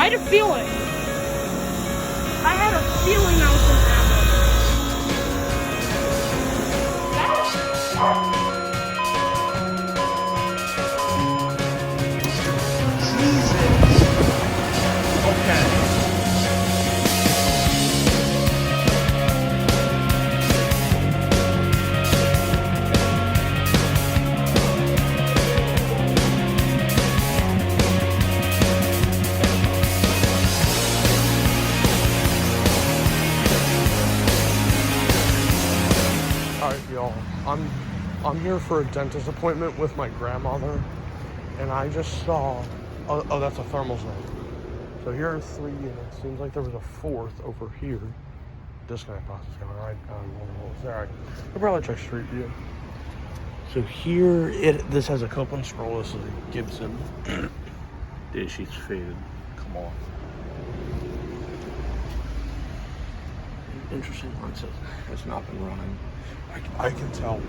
I had a feeling. I had a feeling that was gonna happen. Alright, y'all. I'm here for a dentist appointment with my grandmother, and I just saw. Oh, that's a thermal zone. So here are 3 units. Seems like there was a 4th over here. Disconnect box is going right down one of those. There, I could probably check street view. So here, this has a Copeland scroll. This is a Gibson. Data sheet's faded. Come on. Interesting one says it's not been running. I can tell.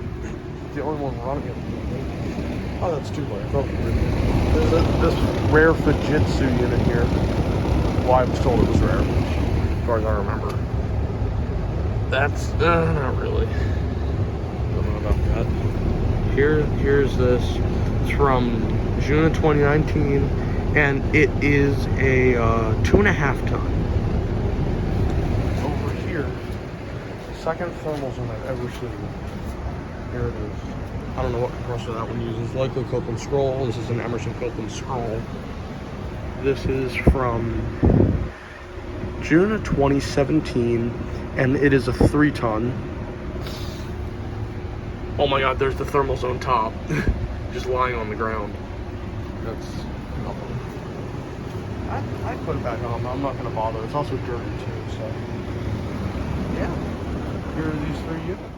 The only one running it. Oh, that's 2 layers. Oh, this rare Fujitsu unit here. Well, I was told it was rare, as far as I remember. That's not really. Don't know about that. Here's this. It's from June of 2019, and it is a 2.5 ton. Over here, second thermal zone I've ever seen. Here it is. I don't know what compressor that one uses. Likely Copeland scroll. This is an Emerson Copeland scroll. This is from June of 2017, and it is a 3 ton. Oh my god, there's the thermal zone top. Just lying on the ground. That's nothing. I put it back on, I'm not gonna bother. It's also dirty too, so. Yeah. Here are these 3 units.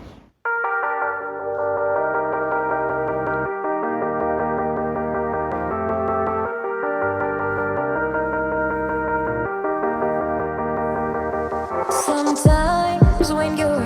Sometimes when you're